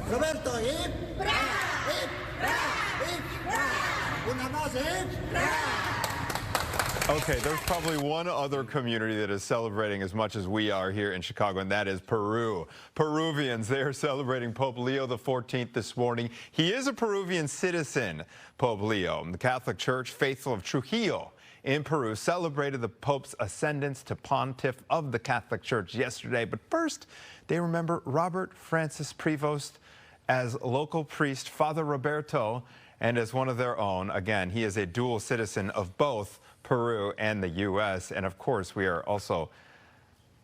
Roberto, hip, hip, hip, una más, hip, Okay, there's probably one other community that is celebrating as much as we are here in Chicago, and that is Peru. Peruvians, they are celebrating Pope Leo XIV this morning. He is a Peruvian citizen, Pope Leo. The Catholic Church, faithful of Trujillo in Peru, celebrated the Pope's ascendance to pontiff of the Catholic Church yesterday. But first, they remember Robert Francis Prevost as local priest, Father Roberto, and as one of their own. Again, he is a dual citizen of both Peru and the U.S. And of course, we are also,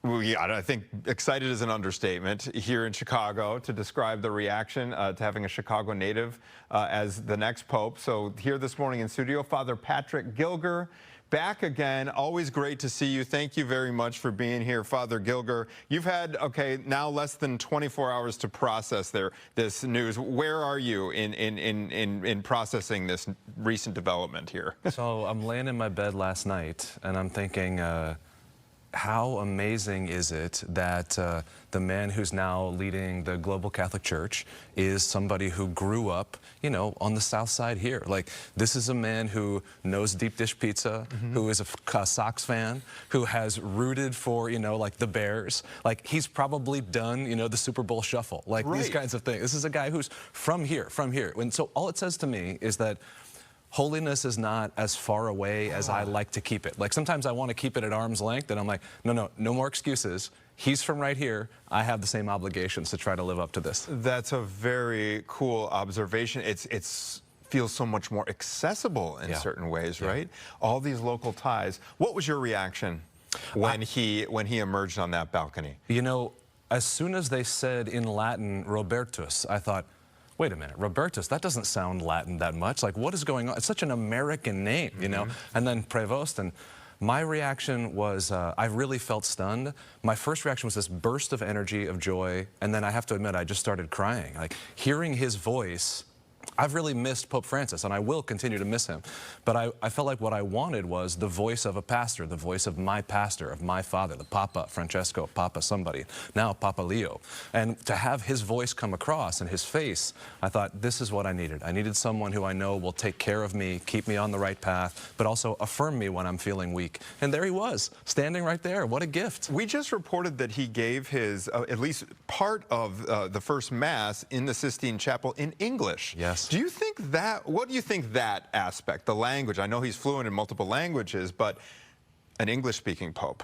I think excited is an understatement here in Chicago to describe the reaction to having a Chicago native as the next pope. So here this morning in studio, Father Patrick Gilger, back again. Always great to see you. Thank you very much for being here, Father Gilger. You've had, now less than 24 hours to process this news. Where are you in processing this recent development here? So I'm laying in my bed last night, and I'm thinking, how amazing is it that the man who's now leading the global Catholic Church is somebody who grew up, on the South Side here. Like, this is a man who knows deep dish pizza, who is a Sox fan, who has rooted for, like the Bears. Like, he's probably done, the Super Bowl shuffle, like these kinds of things. This is a guy who's from here. And so all it says to me is that holiness is not as far away as I like to keep it. Like, sometimes I want to keep it at arm's length, and I'm like, no more excuses. He's from right here. I have the same obligations to try to live up to this. That's a very cool observation. It feels so much more accessible in certain ways, right? All these local ties. What was your reaction when he emerged on that balcony? As soon as they said in Latin, Robertus, I thought, wait a minute, Robertus, that doesn't sound Latin that much. Like, what is going on? It's such an American name, And then Prevost, and my reaction was, I really felt stunned. My first reaction was this burst of energy, of joy, and then I have to admit, I just started crying. Like, hearing his voice, I've really missed Pope Francis, and I will continue to miss him. But I felt like what I wanted was the voice of a pastor, the voice of my pastor, of my father, the Papa Francesco, Papa somebody, now Papa Leo. And to have his voice come across and his face, I thought, this is what I needed. I needed someone who I know will take care of me, keep me on the right path, but also affirm me when I'm feeling weak. And there he was, standing right there. What a gift. We just reported that he gave his, at least part of the first Mass in the Sistine Chapel in English. Yes. Do you think that, what do you think that aspect, the language, I know he's fluent in multiple languages, but an English-speaking pope,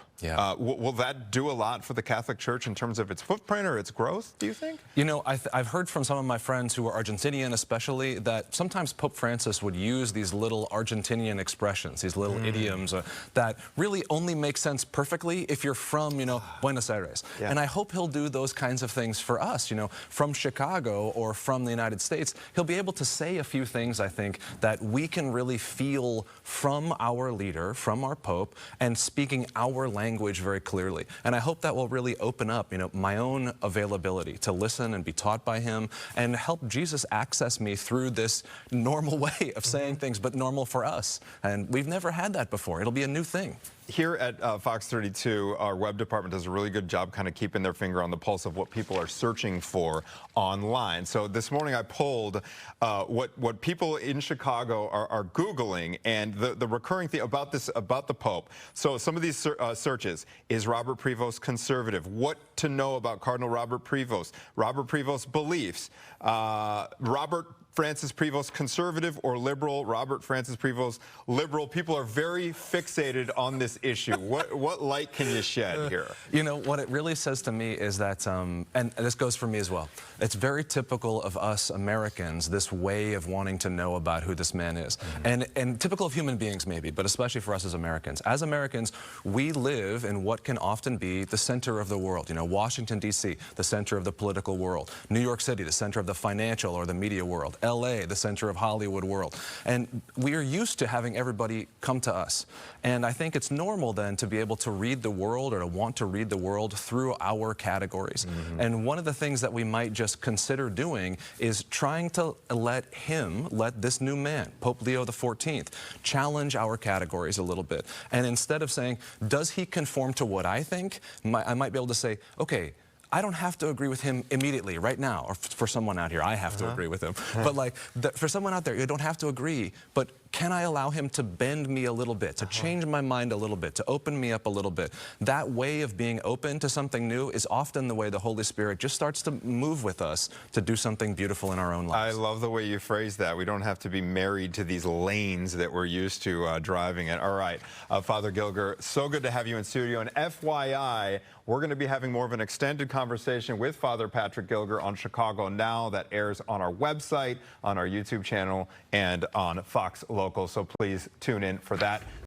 will that do a lot for the Catholic Church in terms of its footprint or its growth, do you think? I've heard from some of my friends who are Argentinian especially that sometimes Pope Francis would use these little Argentinian expressions, these little idioms that really only make sense perfectly if you're from, Buenos Aires. And I hope he'll do those kinds of things for us, from Chicago or from the United States. He'll be able to say a few things, I think, that we can really feel from our leader, from our Pope, and speaking our language very clearly. And I hope that will really open up, my own availability to listen and be taught by him and help Jesus access me through this normal way of saying things, but normal for us. And we've never had that before. It'll be a new thing. Here at Fox 32, our web department does a really good job kind of keeping their finger on the pulse of what people are searching for online. So this morning I pulled what people in Chicago are Googling, and the recurring thing about the Pope. So some of these searches: is Robert Prevost conservative? What to know about Cardinal Robert Prevost? Robert Prevost beliefs. Robert Francis Prevost conservative or liberal? Robert Francis Prevost liberal. People are very fixated on this issue. What light can you shed here? What it really says to me is that, and this goes for me as well, it's very typical of us Americans, this way of wanting to know about who this man is. And typical of human beings maybe, but especially for us as Americans. As Americans, we live in what can often be the center of the world. Washington, D.C., the center of the political world. New York City, the center of the financial or the media world. L.A., the center of Hollywood world. And we are used to having everybody come to us. And I think it's normal then to be able to read the world or to want to read the world through our categories. And one of the things that we might just consider doing is trying to let this new man, Pope Leo XIV, challenge our categories a little bit. And instead of saying, does he conform to what I think? I might be able to say, okay, I don't have to agree with him immediately, right now, or for someone out here, I have to agree with him. But like, for someone out there, you don't have to agree, but can I allow him to bend me a little bit, to change my mind a little bit, to open me up a little bit? That way of being open to something new is often the way the Holy Spirit just starts to move with us to do something beautiful in our own I lives. love the way you phrase that. We don't have to be married to these lanes that we're used to driving in. All right, Father Gilger, so good to have you in studio. And FYI, we're going to be having more of an extended conversation with Father Patrick Gilger on Chicago Now that airs on our website, on our YouTube channel, and on Fox Local. So please tune in for that.